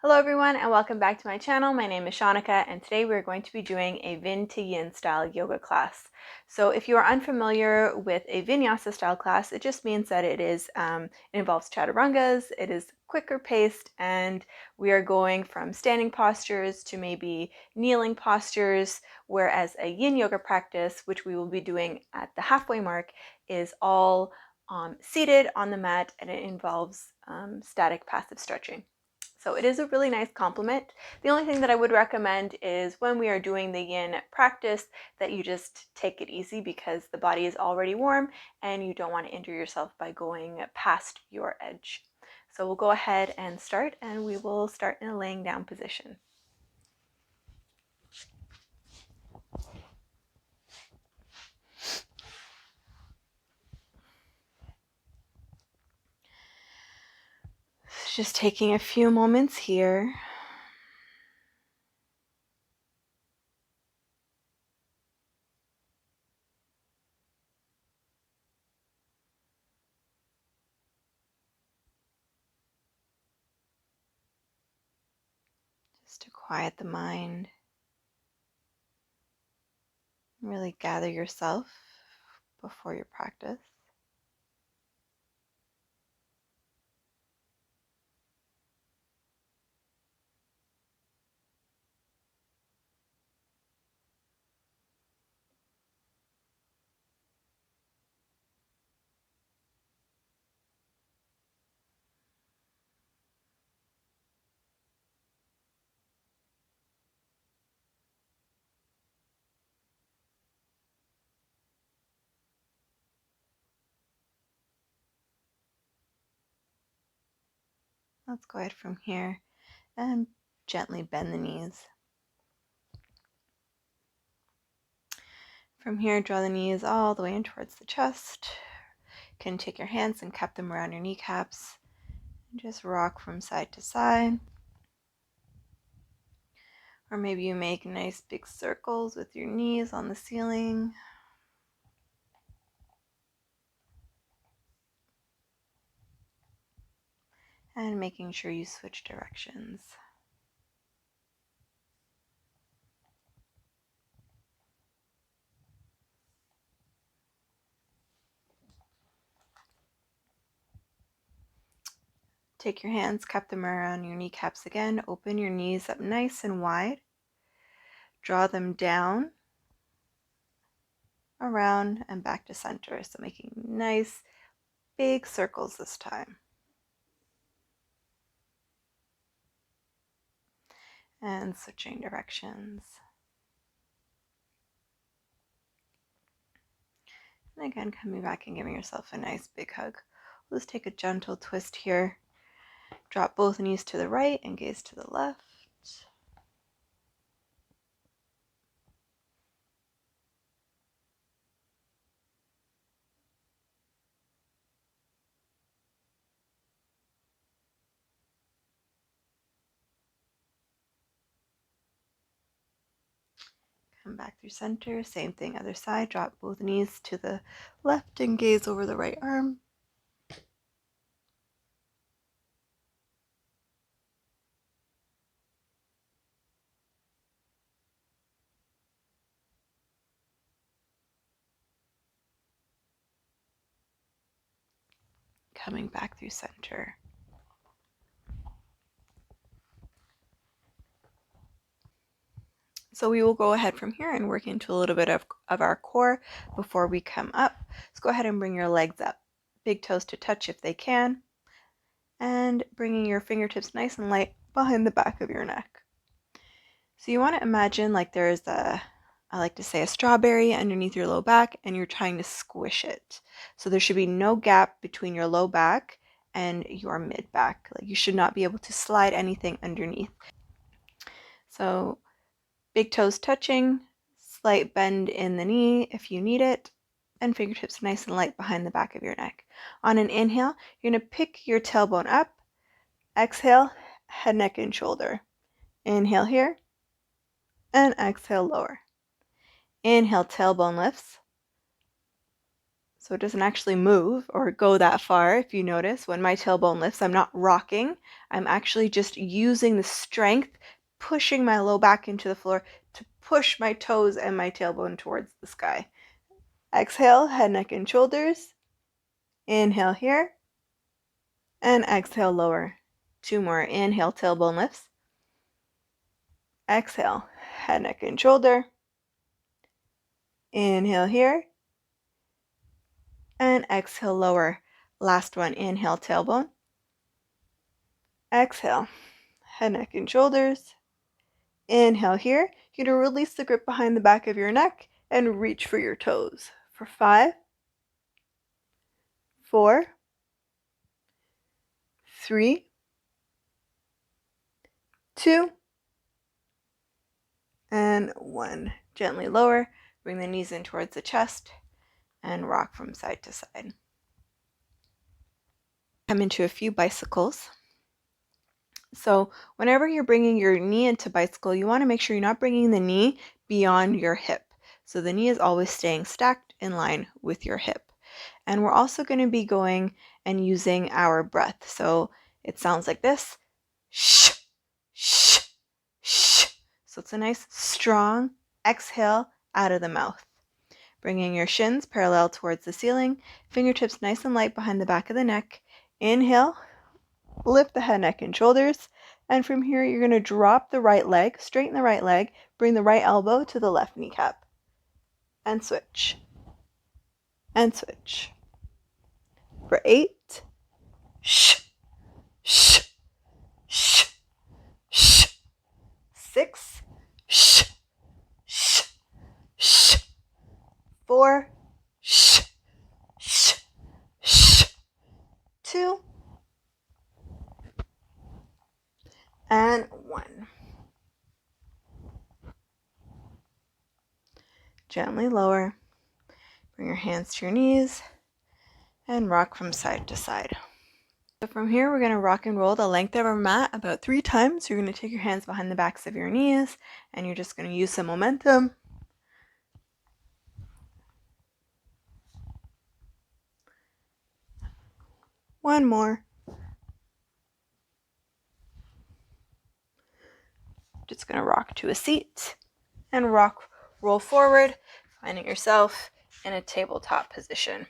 Hello everyone and welcome back to my channel. My name is Shaunneka and today we're going to be doing a Vin to Yin style yoga class. So if you are unfamiliar with a vinyasa style class, it just means that it involves chaturangas, it is quicker paced, and we are going from standing postures to maybe kneeling postures, whereas a yin yoga practice, which we will be doing at the halfway mark, is all seated on the mat and it involves static passive stretching. So it is a really nice complement. The only thing that I would recommend is when we are doing the yin practice that you just take it easy because the body is already warm and you don't want to injure yourself by going past your edge. So we'll go ahead and start, and we will start in a laying down position. Just taking a few moments here. Just to quiet the mind. Really gather yourself before your practice. Let's go ahead from here and gently bend the knees. From here, draw the knees all the way in towards the chest. You can take your hands and cup them around your kneecaps. And just rock from side to side. Or maybe you make nice big circles with your knees on the ceiling. And making sure you switch directions. Take your hands, cup them around your kneecaps again. Open your knees up nice and wide. Draw them down, around, and back to center. So making nice big circles this time. And switching directions. And again, coming back and giving yourself a nice big hug. Let's take a gentle twist here. Drop both knees to the right and gaze to the left. Come back through center. Same thing, other side. Drop both knees to the left and gaze over the right arm. Coming back through center. So we will go ahead from here and work into a little bit of our core before we come up. Let's go ahead and bring your legs up. Big toes to touch if they can. And bringing your fingertips nice and light behind the back of your neck. So you want to imagine like there's I like to say a strawberry underneath your low back and you're trying to squish it. So there should be no gap between your low back and your mid back. Like you should not be able to slide anything underneath. So big toes touching, slight bend in the knee if you need it, and fingertips nice and light behind the back of your neck. On an inhale, you're going to pick your tailbone up. Exhale, head, neck, and shoulder. Inhale here, and exhale lower. Inhale, tailbone lifts. So it doesn't actually move or go that far. If you notice, when my tailbone lifts, I'm not rocking. I'm actually just using the strength, pushing my low back into the floor to push my toes and my tailbone towards the sky. Exhale, head, neck, and shoulders. Inhale here. And exhale, lower. 2 more. Inhale, tailbone lifts. Exhale, head, neck, and shoulder. Inhale here. And exhale, lower. Last one. Inhale, tailbone. Exhale, head, neck, and shoulders. Inhale here. You're going to release the grip behind the back of your neck and reach for your toes. For 5, 4, 3, 2, and 1. Gently lower. Bring the knees in towards the chest and rock from side to side. Come into a few bicycles. So whenever you're bringing your knee into bicycle, you want to make sure you're not bringing the knee beyond your hip. So the knee is always staying stacked in line with your hip. And we're also going to be going and using our breath. So it sounds like this. Shh, shh, shh. So it's a nice strong exhale out of the mouth. Bringing your shins parallel towards the ceiling, fingertips nice and light behind the back of the neck. Inhale, lift the head, neck, and shoulders. And from here, you're going to drop the right leg, straighten the right leg, bring the right elbow to the left kneecap. And switch. And switch. For 8, shh, shh, shh, shh. 6, shh, shh, shh. 4, shh, shh, shh. 2, and 1. Gently lower. Bring your hands to your knees and rock from side to side. So from here, we're going to rock and roll the length of our mat about 3 times. You're going to take your hands behind the backs of your knees and you're just going to use some momentum. One more. Just going to rock to a seat and roll forward, finding yourself in a tabletop position.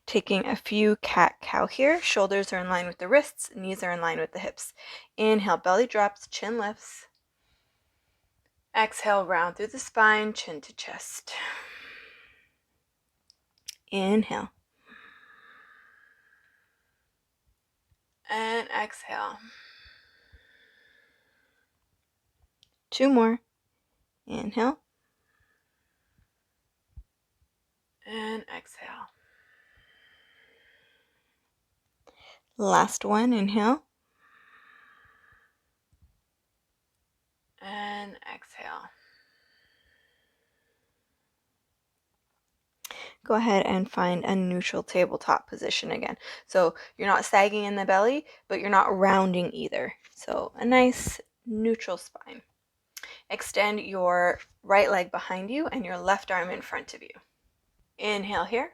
Taking a few cat-cow here. Shoulders are in line with the wrists, knees are in line with the hips. Inhale, belly drops, chin lifts. Exhale, round through the spine, chin to chest. Inhale. And exhale. 2 more. Inhale. And exhale. Last one, inhale. And exhale. Go ahead and find a neutral tabletop position again. So you're not sagging in the belly, but you're not rounding either. So a nice neutral spine. Extend your right leg behind you and your left arm in front of you. Inhale here.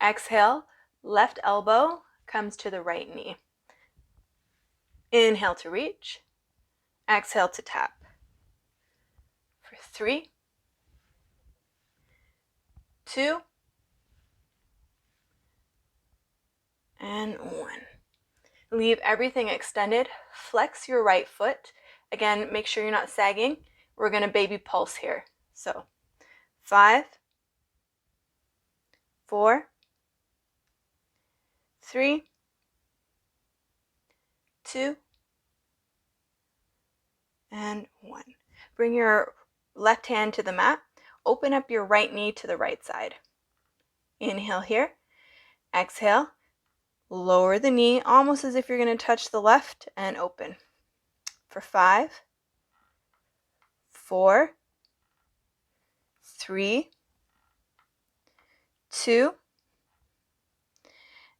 Exhale, left elbow comes to the right knee. Inhale to reach. Exhale to tap. For 3, 2, and 1. Leave everything extended. Flex your right foot. Again, make sure you're not sagging. We're going to baby pulse here. So 5, 4, 3, 2, and 1. Bring your left hand to the mat. Open up your right knee to the right side. Inhale here. Exhale. Lower the knee almost as if you're going to touch the left and open. For 5, 4, 3, 2,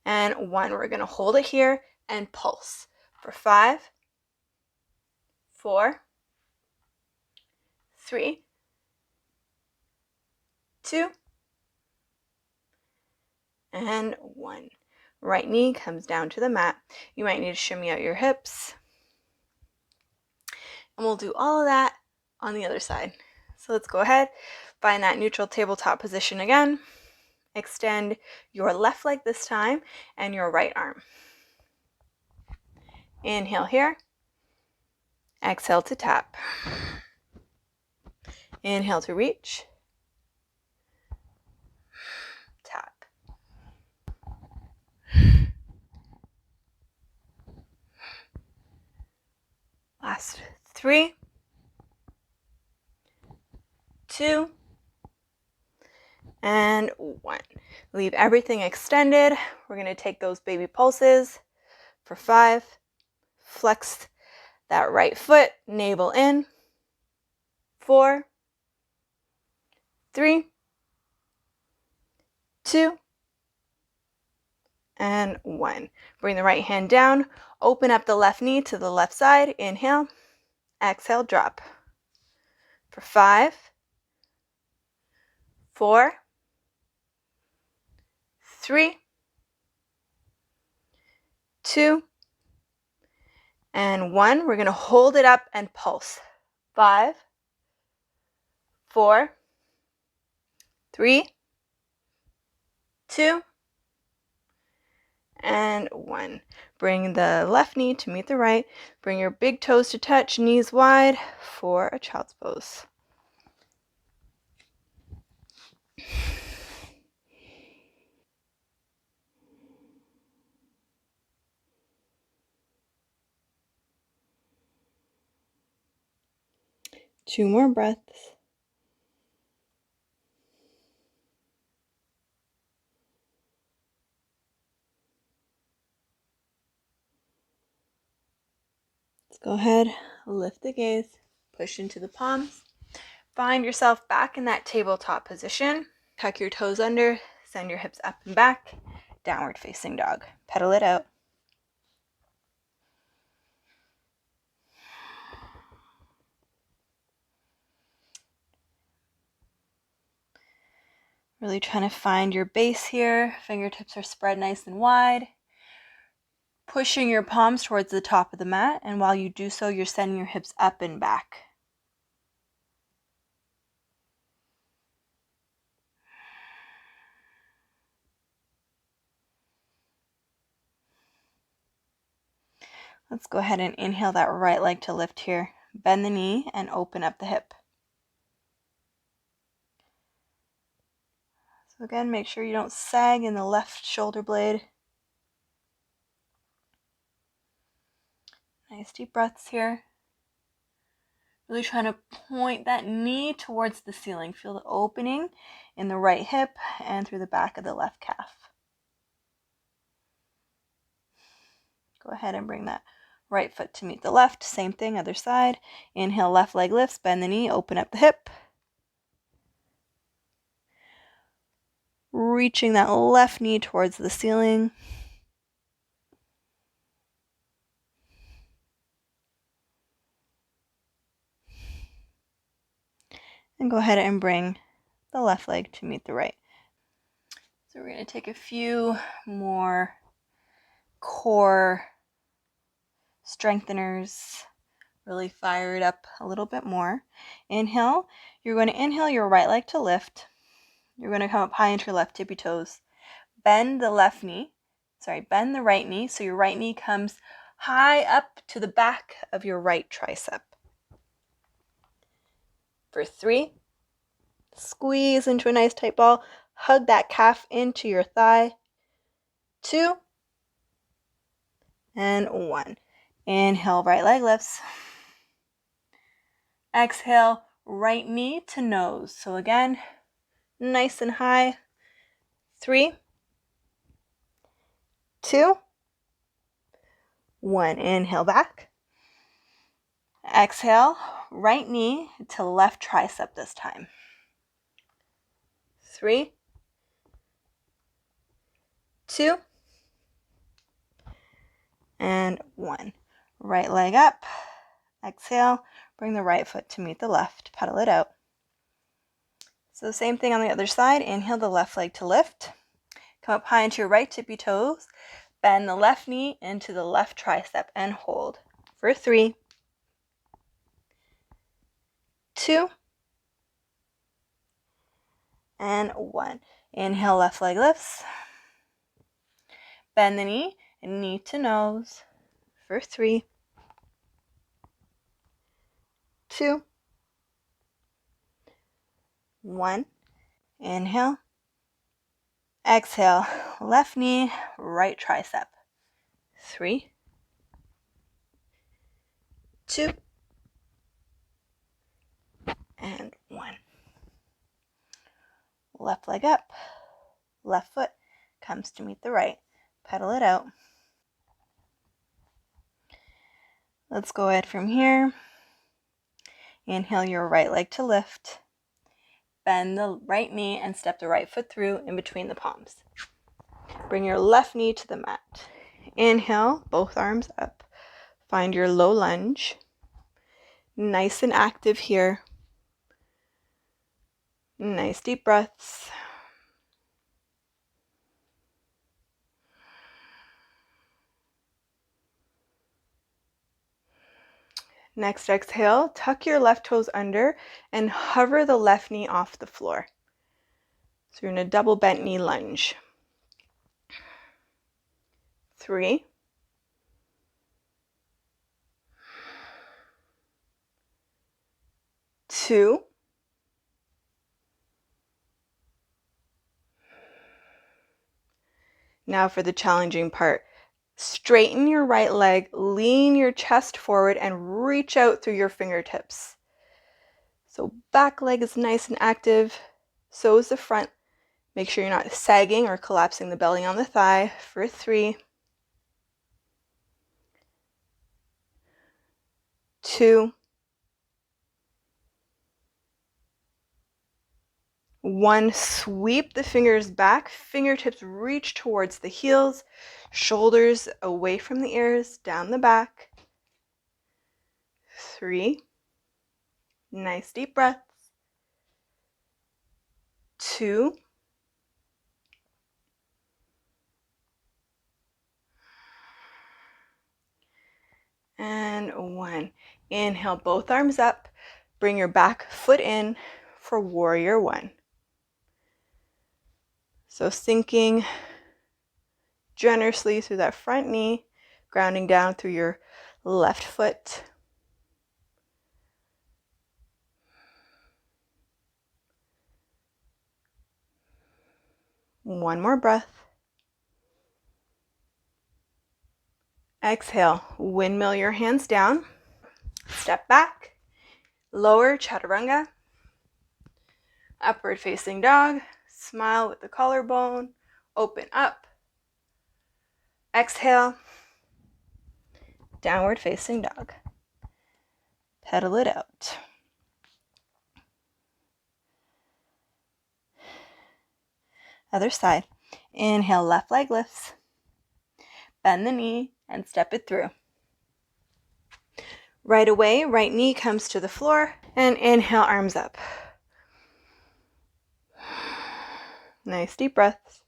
and 1. We're going to hold it here and pulse. For 5, 4, 3, 2, and 1. Right knee comes down to the mat. You might need to shimmy out your hips. And we'll do all of that on the other side. So let's go ahead, find that neutral tabletop position again. Extend your left leg this time and your right arm. Inhale here. Exhale to tap. Inhale to reach. Tap. Last 3, 2, and 1. Leave everything extended. We're going to take those baby pulses for 5. Flex that right foot, navel in. 4, 3, 2, and 1. Bring the right hand down. Open up the left knee to the left side. Inhale. Exhale, drop. For 5, 4, 3, 2, and 1. We're going to hold it up and pulse. 5, 4, 3, 2, and 1. Bring the left knee to meet the right. Bring your big toes to touch, knees wide for a child's pose. Two more breaths. Let's go ahead, lift the gaze, push into the palms. Find yourself back in that tabletop position. Tuck your toes under, send your hips up and back. Downward facing dog. Pedal it out. Really trying to find your base here. Fingertips are spread nice and wide. Pushing your palms towards the top of the mat, and while you do so, you're sending your hips up and back. Let's go ahead and inhale that right leg to lift here. Bend the knee and open up the hip. So again, make sure you don't sag in the left shoulder blade. Nice deep breaths here. Really trying to point that knee towards the ceiling. Feel the opening in the right hip and through the back of the left calf. Go ahead and bring that right foot to meet the left. Same thing, other side. Inhale, left leg lifts, bend the knee, open up the hip. Reaching that left knee towards the ceiling. And go ahead and bring the left leg to meet the right. So we're going to take a few more core strengtheners. Really fire it up a little bit more. Inhale. You're going to inhale your right leg to lift. You're going to come up high into your left tippy toes. Bend the bend the right knee so your right knee comes high up to the back of your right tricep. For 3, squeeze into a nice tight ball. Hug that calf into your thigh. 2, and 1. Inhale, right leg lifts. Exhale, right knee to nose. So again, nice and high. 3, 2, 1. Inhale back. Exhale, right knee to left tricep this time. 3, 2, and 1. Right leg up. Exhale, bring the right foot to meet the left. Pedal it out. So same thing on the other side. Inhale the left leg to lift. Come up high into your right tippy toes. Bend the left knee into the left tricep and hold for 3, 2, and 1. Inhale, left leg lifts. Bend the knee and knee to nose for 3, 2, 1. Inhale. Exhale, left knee, right tricep. 3, 2, and 1. Left leg up, left foot comes to meet the right. Pedal it out. Let's go ahead from here. Inhale your right leg to lift. Bend the right knee and step the right foot through in between the palms. Bring your left knee to the mat. Inhale, both arms up. Find your low lunge. Nice and active here. Nice deep breaths. Next exhale, tuck your left toes under and hover the left knee off the floor. So you're in a double bent knee lunge. 3, 2, now for the challenging part. Straighten your right leg, lean your chest forward, and reach out through your fingertips. So back leg is nice and active, so is the front. Make sure you're not sagging or collapsing the belly on the thigh for 3, 2, 1. Sweep the fingers back, fingertips reach towards the heels, shoulders away from the ears, down the back. 3, nice deep breaths. 2, and 1. Inhale, both arms up. Bring your back foot in for warrior 1. So sinking generously through that front knee, grounding down through your left foot. One more breath. Exhale, windmill your hands down. Step back, lower chaturanga, upward facing dog, smile with the collarbone, open up. Exhale, downward facing dog. Pedal it out. Other side. Inhale, left leg lifts. Bend the knee and step it through. Right away, right knee comes to the floor, and inhale, arms up. Nice deep breaths.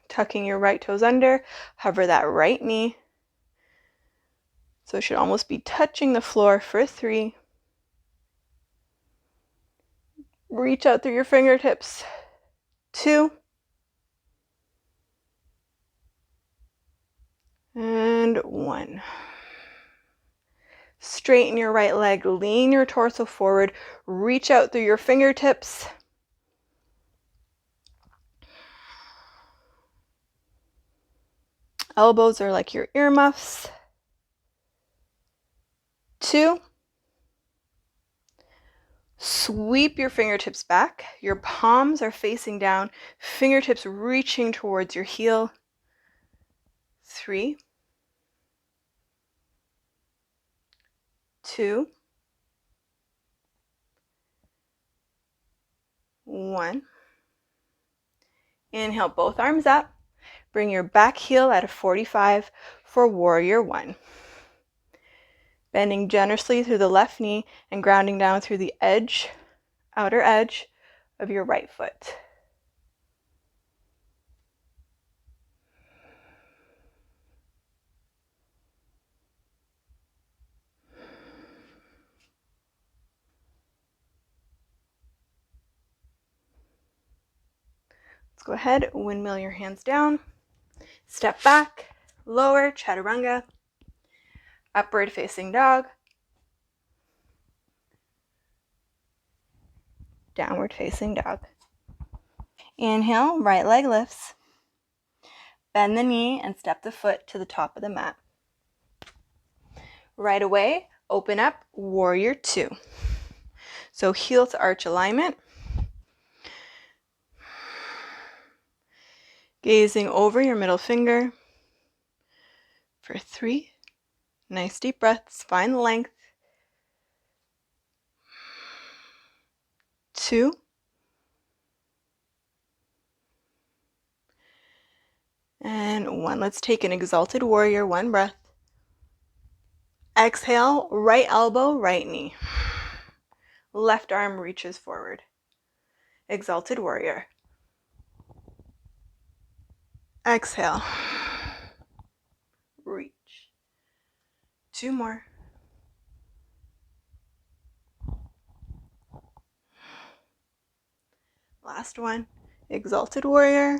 Tucking your right toes under, hover that right knee. So it should almost be touching the floor for 3. Reach out through your fingertips. 2. And 1. Straighten your right leg, lean your torso forward, reach out through your fingertips. Elbows are like your earmuffs. 2. Sweep your fingertips back. Your palms are facing down, fingertips reaching towards your heel. 3, 2, 1. Inhale, both arms up. Bring your back heel at a 45 for warrior 1. Bending generously through the left knee and grounding down through the edge, outer edge of your right foot. Let's go ahead, windmill your hands down, step back, lower, chaturanga, upward facing dog, downward facing dog. Inhale, right leg lifts. Bend the knee and step the foot to the top of the mat. Right away, open up, warrior two. So heel to arch alignment. Gazing over your middle finger for 3. Nice deep breaths, find the length. 2. And 1. Let's take an exalted warrior, 1 breath. Exhale, right elbow, right knee. Left arm reaches forward. Exalted warrior. Exhale. Reach. 2 more. Last one. Exalted warrior.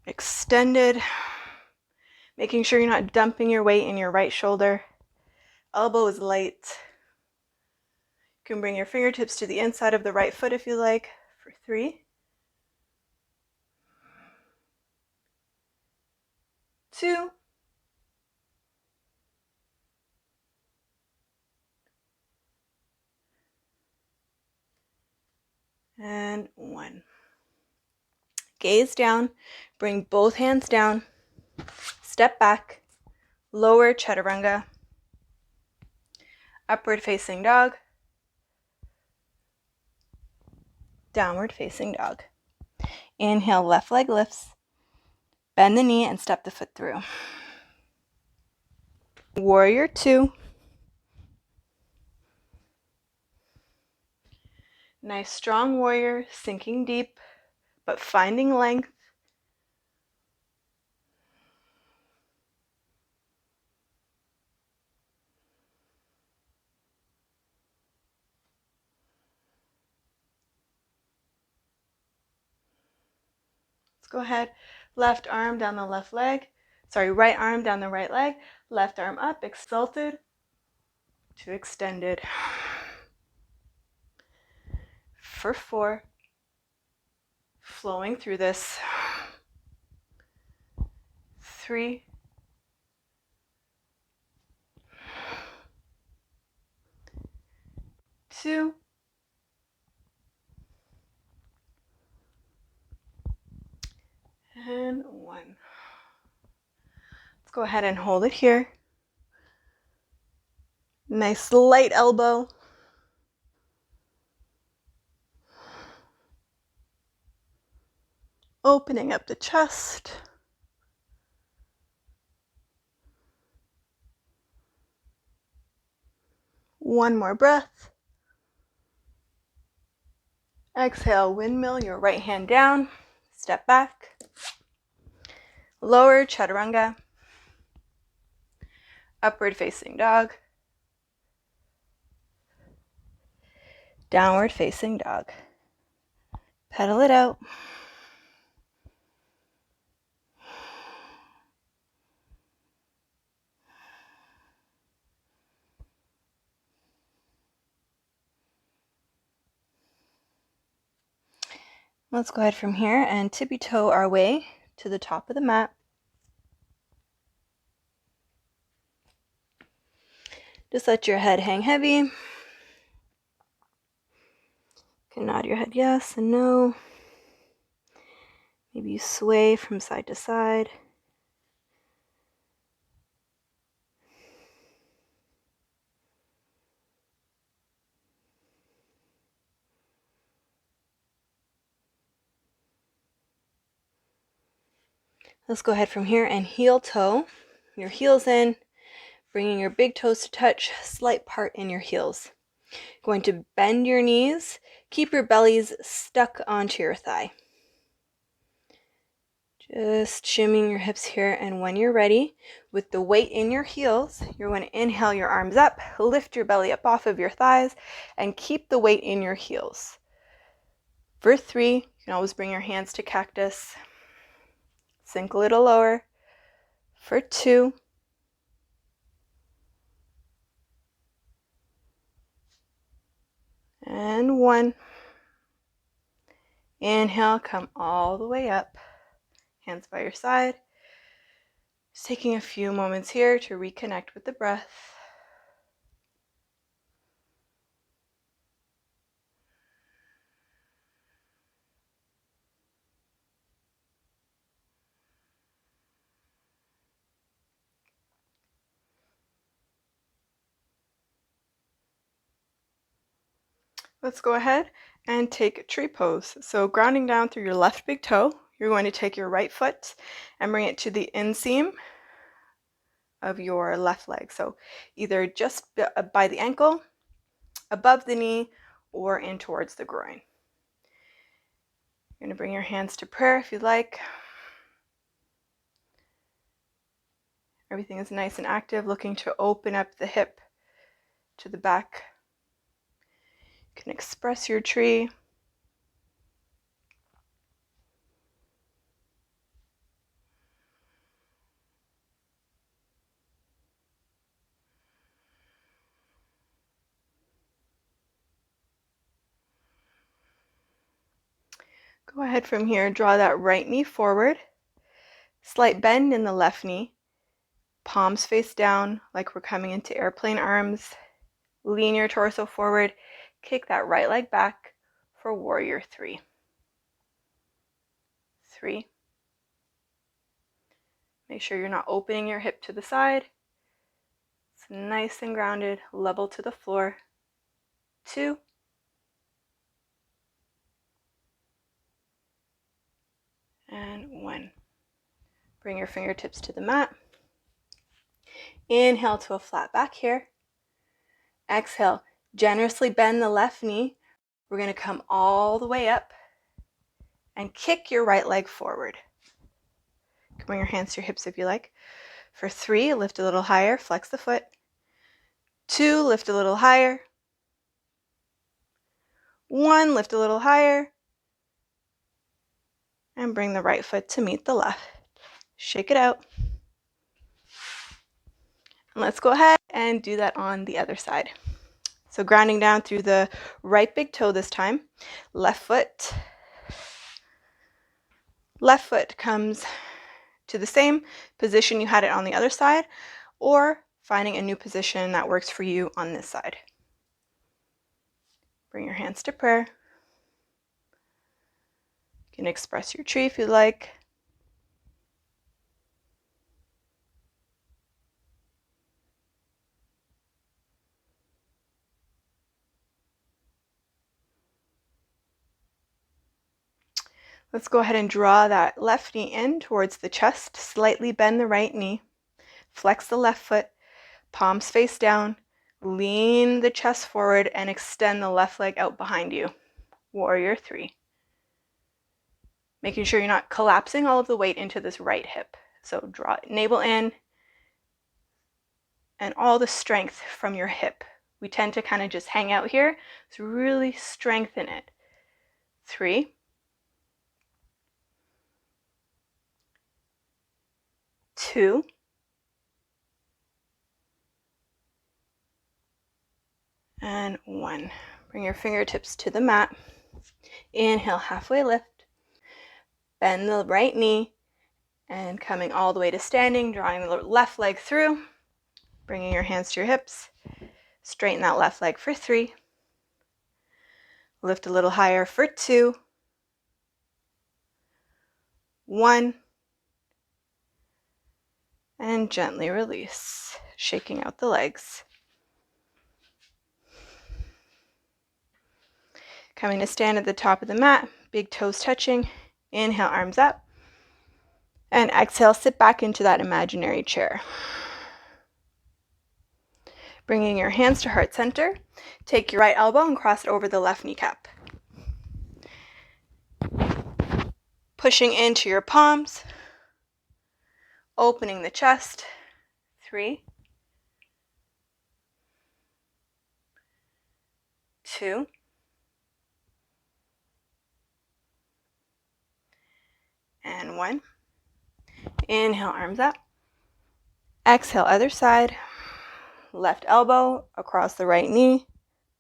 Extended. Making sure you're not dumping your weight in your right shoulder. Elbow is light. You can bring your fingertips to the inside of the right foot if you like for 3. 2. And 1. Gaze down, bring both hands down, step back, lower chaturanga, upward facing dog, downward facing dog. Inhale, left leg lifts, bend the knee and step the foot through. Warrior two. Nice strong warrior, sinking deep, but finding length. Let's go ahead. Left arm down the left leg. Sorry, right arm down the right leg. Left arm up, exalted to extended. For 4. Flowing through this. 3. 2. And 1. Let's go ahead and hold it here. Nice light elbow. Opening up the chest. One more breath. Exhale, windmill your right hand down. Step back. Lower chaturanga. Upward facing dog. Downward facing dog. Pedal it out. Let's go ahead from here and tippy toe our way to the top of the mat. Just let your head hang heavy. You can nod your head yes and no. Maybe you sway from side to side. Let's go ahead from here and heel toe. Your heels in. bringing your big toes to touch, slight part in your heels. Going to bend your knees, keep your bellies stuck onto your thigh. Just shimmying your hips here, and when you're ready, with the weight in your heels, you're going to inhale your arms up, lift your belly up off of your thighs, and keep the weight in your heels. For 3, you can always bring your hands to cactus, sink a little lower. For 2, and 1. Inhale, come all the way up, hands by your side. Just taking a few moments here to reconnect with the breath. Let's go ahead and take tree pose. So grounding down through your left big toe, you're going to take your right foot and bring it to the inseam of your left leg. So either just by the ankle, above the knee, or in towards the groin. You're going to bring your hands to prayer if you'd like. Everything is nice and active, looking to open up the hip to the back. You can express your tree. Go ahead from here, draw that right knee forward, slight bend in the left knee, palms face down like we're coming into airplane arms. Lean your torso forward, kick that right leg back for warrior 3. 3. Make sure you're not opening your hip to the side. It's nice and grounded, level to the floor. 2. And 1. Bring your fingertips to the mat. Inhale to a flat back here. Exhale, generously bend the left knee. We're going to come all the way up and kick your right leg forward. You can bring your hands to your hips if you like. For 3, lift a little higher, flex the foot. 2, lift a little higher. 1, lift a little higher. And bring the right foot to meet the left. Shake it out. And let's go ahead and do that on the other side. So grounding down through the right big toe this time. Left foot comes to the same position you had it on the other side, or finding a new position that works for you on this side. Bring your hands to prayer. You can express your tree if you like. Let's go ahead and draw that left knee in towards the chest. Slightly bend the right knee. Flex the left foot. Palms face down. Lean the chest forward and extend the left leg out behind you. Warrior 3. Making sure you're not collapsing all of the weight into this right hip. So draw navel in and all the strength from your hip. We tend to kind of just hang out here, so really strengthen it. 3. 2. And 1. Bring your fingertips to the mat. Inhale, halfway lift. Bend the right knee and coming all the way to standing, drawing the left leg through. Bringing your hands to your hips. Straighten that left leg for 3. Lift a little higher for 2. 1. And gently release, shaking out the legs. Coming to stand at the top of the mat, big toes touching. Inhale, arms up. And exhale, sit back into that imaginary chair. Bringing your hands to heart center, take your right elbow and cross it over the left kneecap. Pushing into your palms, opening the chest. 3, 2, and 1. Inhale, arms up. Exhale, other side. Left elbow across the right knee.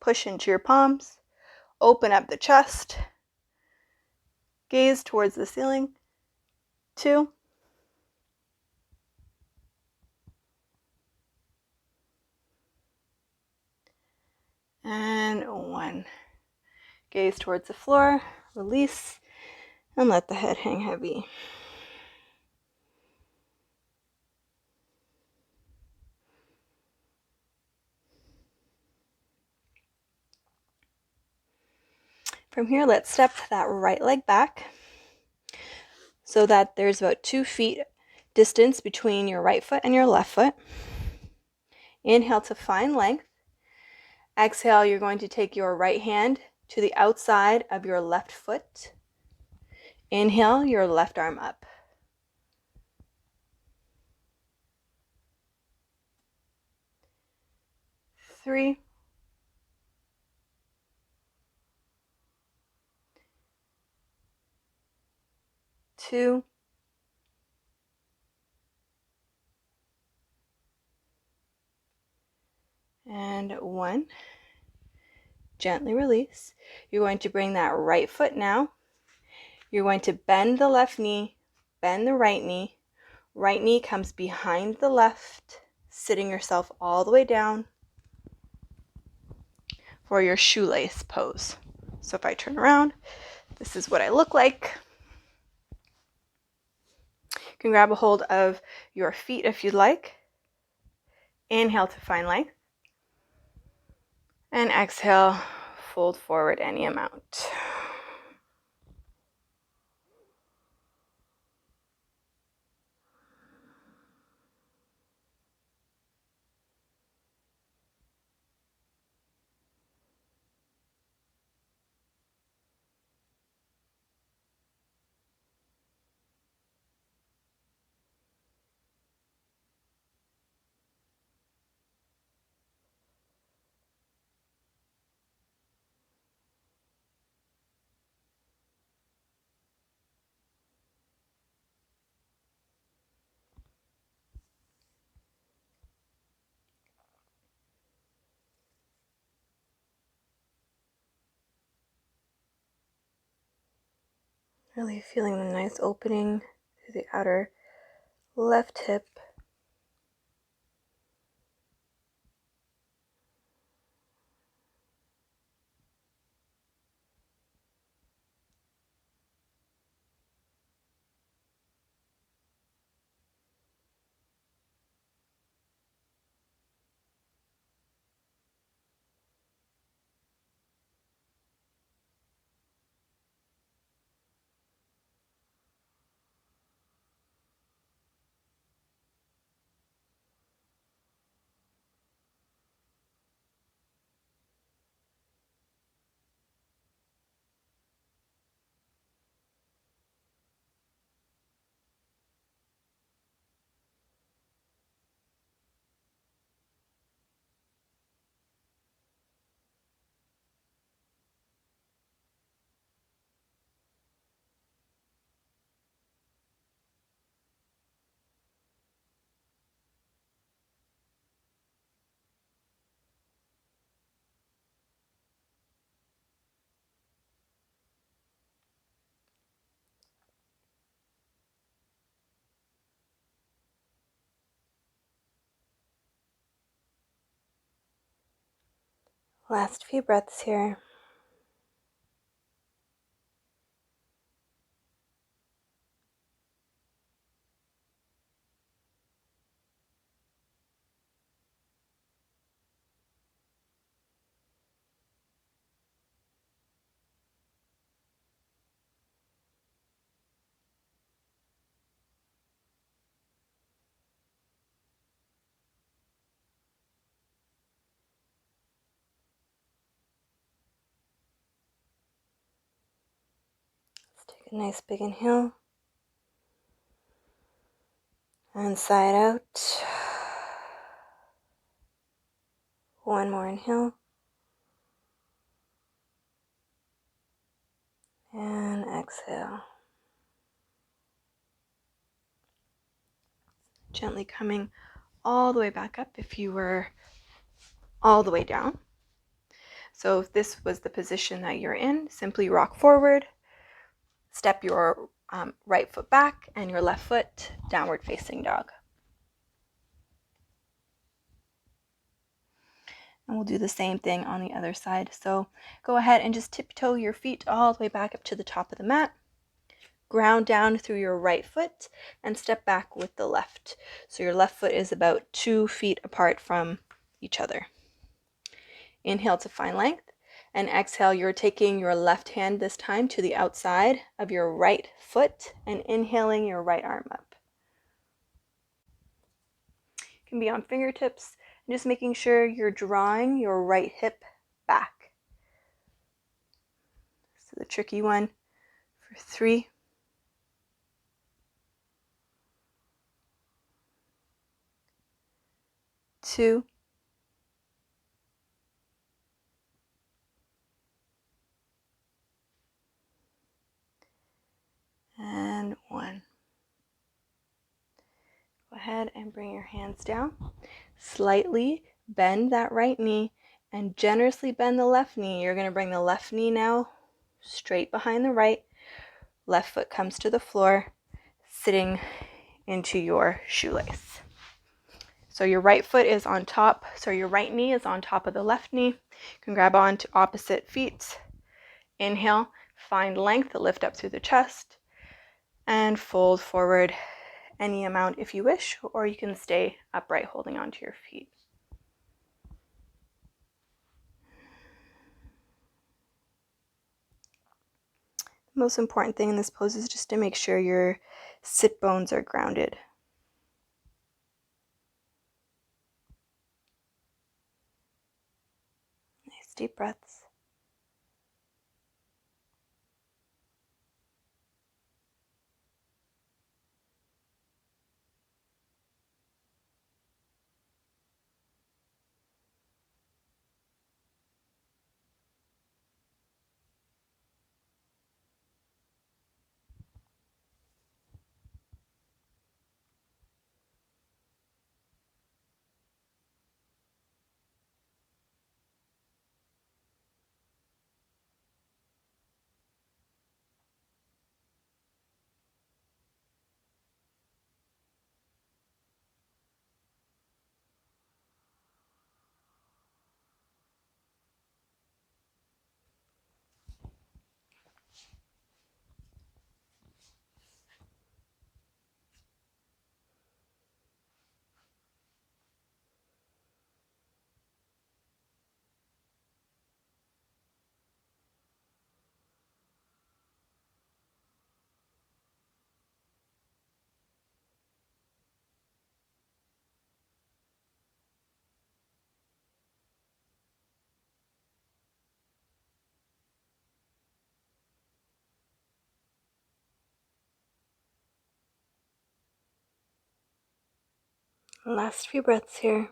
Push into your palms. Open up the chest. Gaze towards the ceiling. 2, and 1. Gaze towards the floor. Release and let the head hang heavy. From here, let's step that right leg back so that there's about 2 feet distance between your right foot and your left foot. Inhale to find length. Exhale, you're going to take your right hand to the outside of your left foot. Inhale, your left arm up. 3, 2, and 1. Gently release. You're going to bring that right foot now. You're going to bend the left knee, bend the right knee. Right knee comes behind the left, sitting yourself all the way down for your shoelace pose. So if I turn around, this is what I look like. You can grab a hold of your feet if you'd like. Inhale to find length. And exhale, fold forward any amount. Really feeling the nice opening to the outer left hip. Last few breaths here. Take a nice big inhale. And side out. One more inhale. And exhale. Gently coming all the way back up if you were all the way down. So if this was the position that you're in, simply rock forward, step your right foot back and your left foot downward facing dog. And we'll do the same thing on the other side. So go ahead and just tiptoe your feet all the way back up to the top of the mat. Ground down through your right foot and step back with the left. So your left foot is about 2 feet apart from each other. Inhale to find length, and exhale, you're taking your left hand this time to the outside of your right foot and inhaling your right arm up. You can be on fingertips and just making sure you're drawing your right hip back. So the tricky one for 3, 2, and 1. Go ahead and bring your hands down. Slightly bend that right knee and generously bend the left knee. You're going to bring the left knee now straight behind the right. Left foot comes to the floor, sitting into your shoelace. So your right foot is on top, so your right knee is on top of the left knee. You can grab on to opposite feet. Inhale, find length, lift up through the chest, and fold forward any amount if you wish, or you can stay upright holding onto your feet. The most important thing in this pose is just to make sure your sit bones are grounded. Nice deep breaths. Last few breaths here.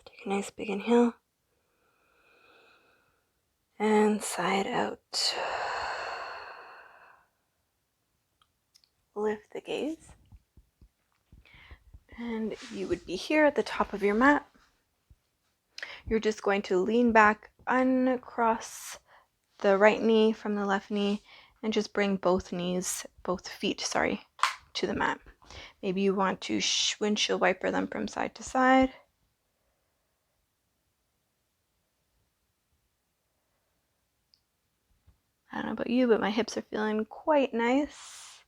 Take a nice big inhale. And sigh it out. Lift the gaze. And you would be here at the top of your mat. You're just going to lean back, uncross the right knee from the left knee, and just bring both feet, to the mat. Maybe you want to windshield wiper them from side to side. I don't know about you, but my hips are feeling quite nice.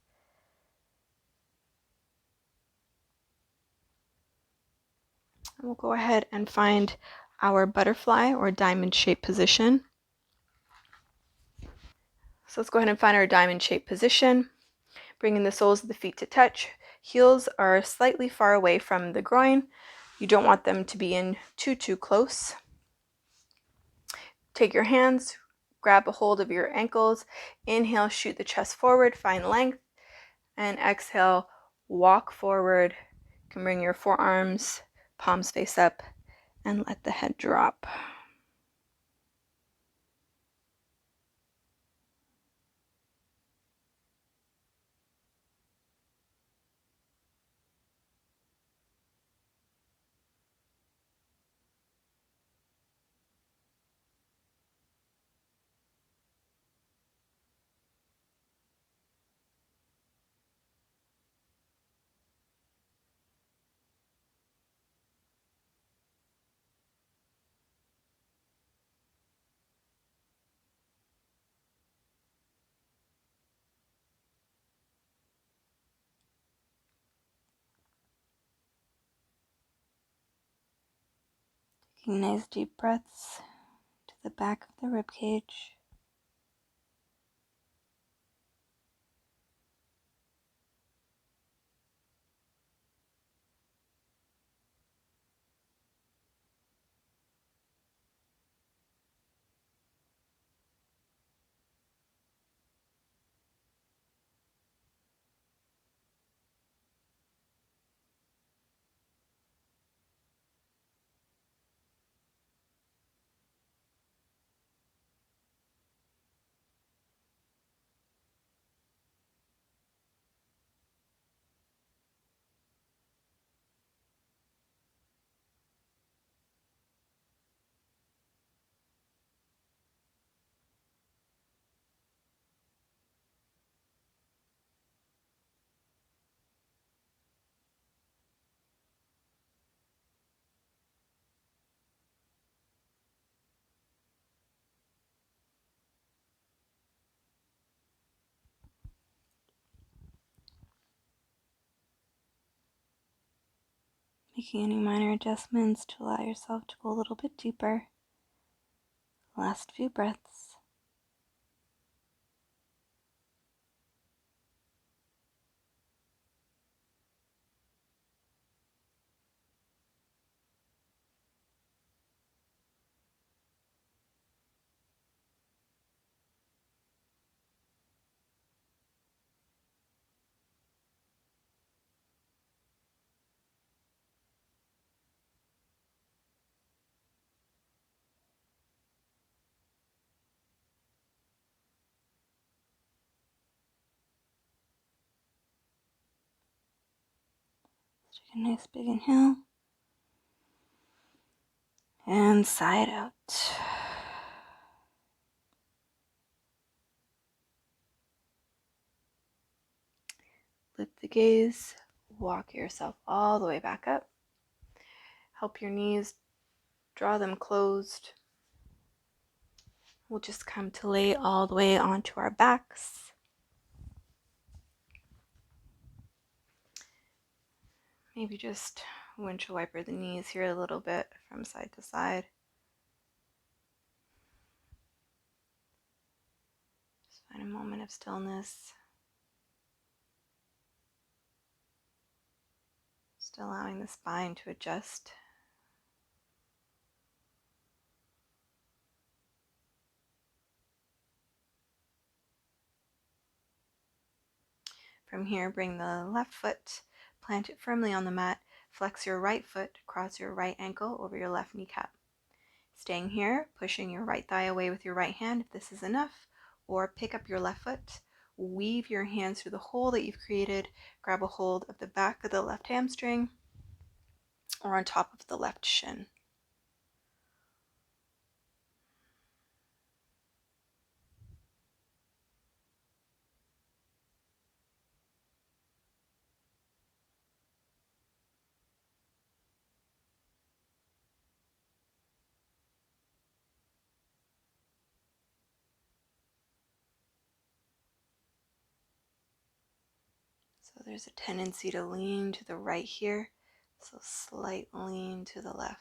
And we'll go ahead and find our butterfly or diamond shaped position. So let's go ahead and find our diamond shaped position. Bringing the soles of the feet to touch. Heels are slightly far away from the groin. You don't want them to be in too close. Take your hands, grab a hold of your ankles. Inhale, shoot the chest forward, find length. And exhale, walk forward. You can bring your forearms, palms face up, and let the head drop. Taking nice deep breaths to the back of the rib cage. Making any minor adjustments to allow yourself to go a little bit deeper. Last few breaths. Take a nice big inhale. And sigh it out. Lift the gaze. Walk yourself all the way back up. Help your knees, draw them closed. We'll just come to lay all the way onto our backs. Maybe just windshield wiper the knees here a little bit from side to side. Just find a moment of stillness. Just allowing the spine to adjust. From here, bring the left foot, plant it firmly on the mat, flex your right foot, cross your right ankle over your left kneecap. Staying here, pushing your right thigh away with your right hand if this is enough, or pick up your left foot, weave your hands through the hole that you've created, grab a hold of the back of the left hamstring or on top of the left shin. So there's a tendency to lean to the right here, so slight lean to the left.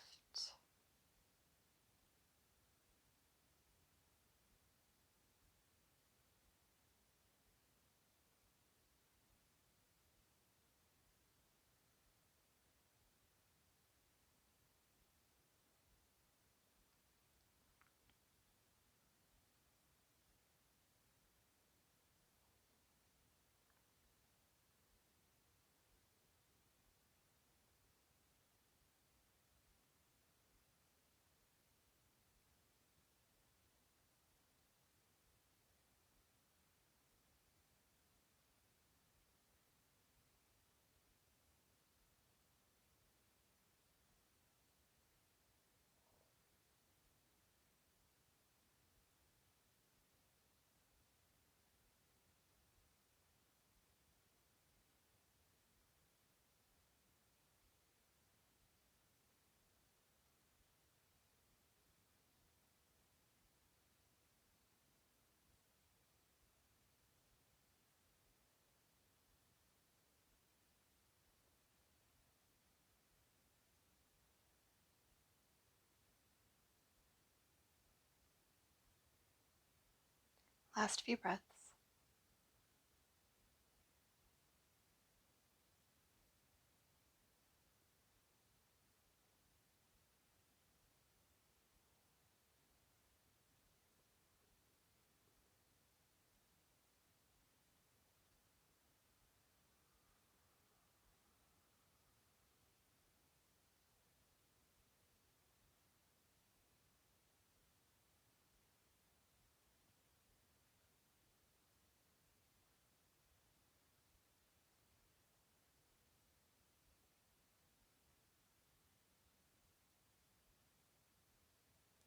Last few breaths.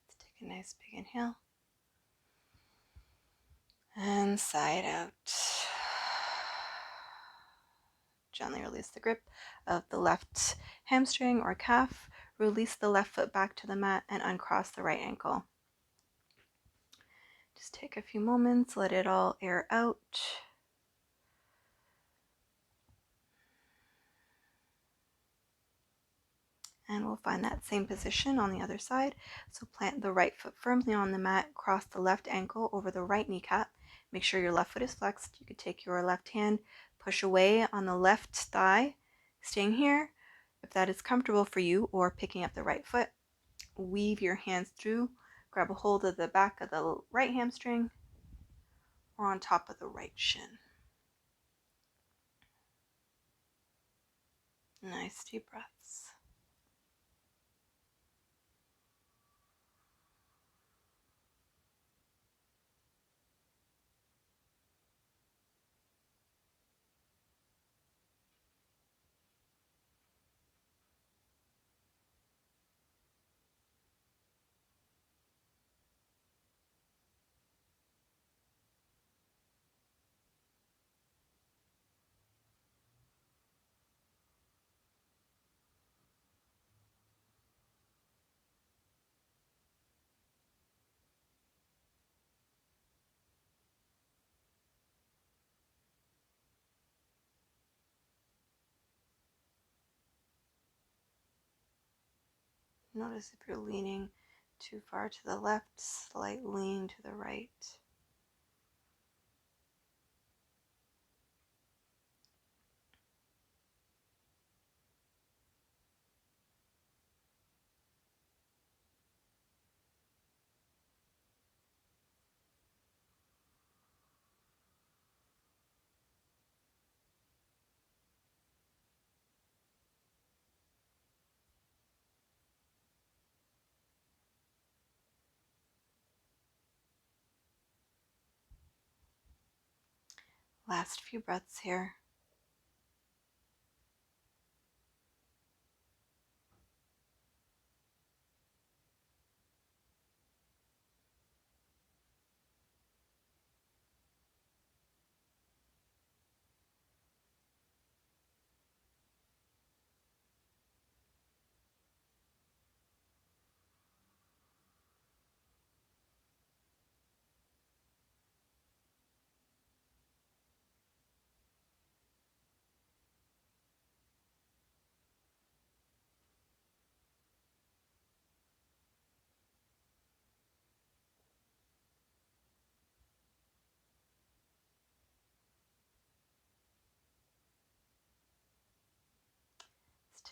Let's take a nice big inhale. And sigh it out. Gently release the grip of the left hamstring or calf. Release the left foot back to the mat and uncross the right ankle. Just take a few moments, let it all air out. And we'll find that same position on the other side. So plant the right foot firmly on the mat, cross the left ankle over the right kneecap. Make sure your left foot is flexed. You could take your left hand, push away on the left thigh, staying here if that is comfortable for you, or picking up the right foot. Weave your hands through, grab a hold of the back of the right hamstring or on top of the right shin. Nice deep breaths. Notice if you're leaning too far to the left, slight lean to the right. Last few breaths here.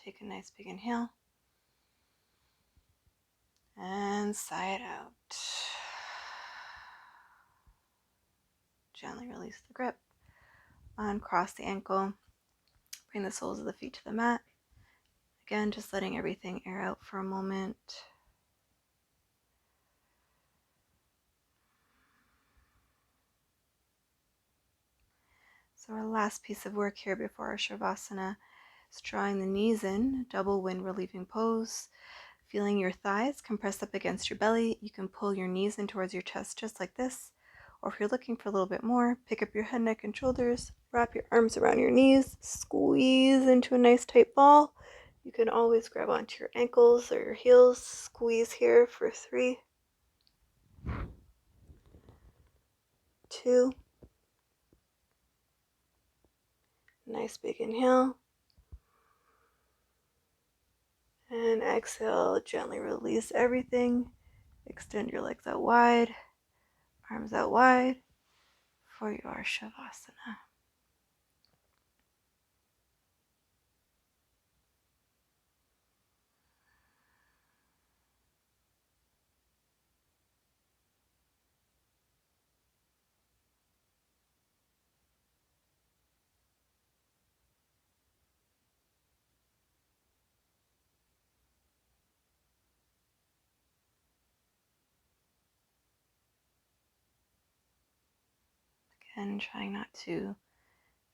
take a nice big inhale and sigh it out. Gently release the grip. Uncross the ankle. Bring the soles of the feet to the mat. Again, just letting everything air out for a moment. So our last piece of work here before our Shavasana is drawing the knees in, double wind relieving pose. Feeling your thighs compress up against your belly. You can pull your knees in towards your chest just like this. Or if you're looking for a little bit more, pick up your head, neck, and shoulders. Wrap your arms around your knees. Squeeze into a nice tight ball. You can always grab onto your ankles or your heels. Squeeze here for 3, 2. Nice big inhale. And exhale, gently release everything. Extend your legs out wide, arms out wide for your Shavasana. Again, trying not to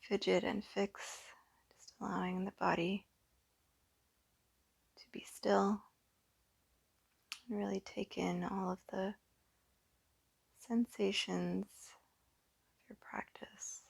fidget and fix, just allowing the body to be still and really take in all of the sensations of your practice.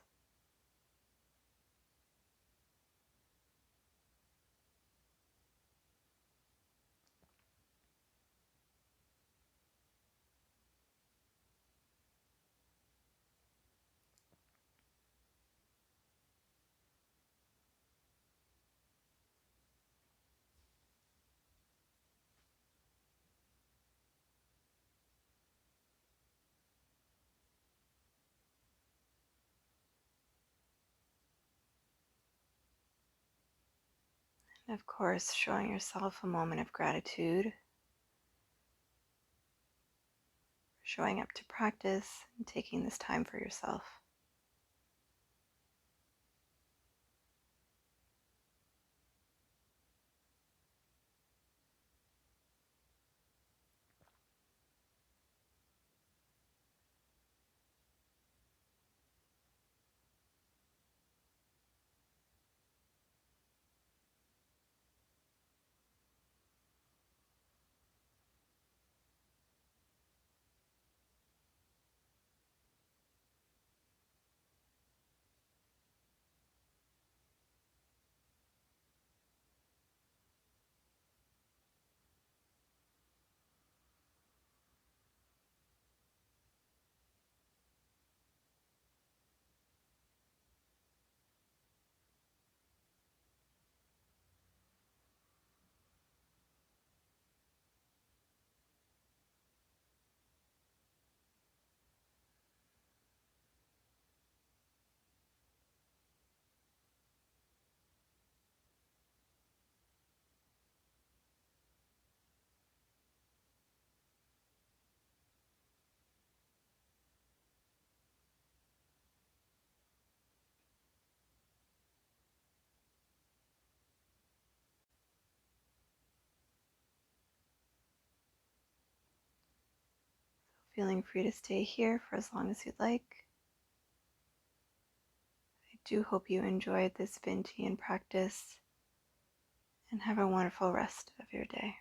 And of course, showing yourself a moment of gratitude, showing up to practice and taking this time for yourself. Feeling free to stay here for as long as you'd like. I do hope you enjoyed this Vintian practice and have a wonderful rest of your day.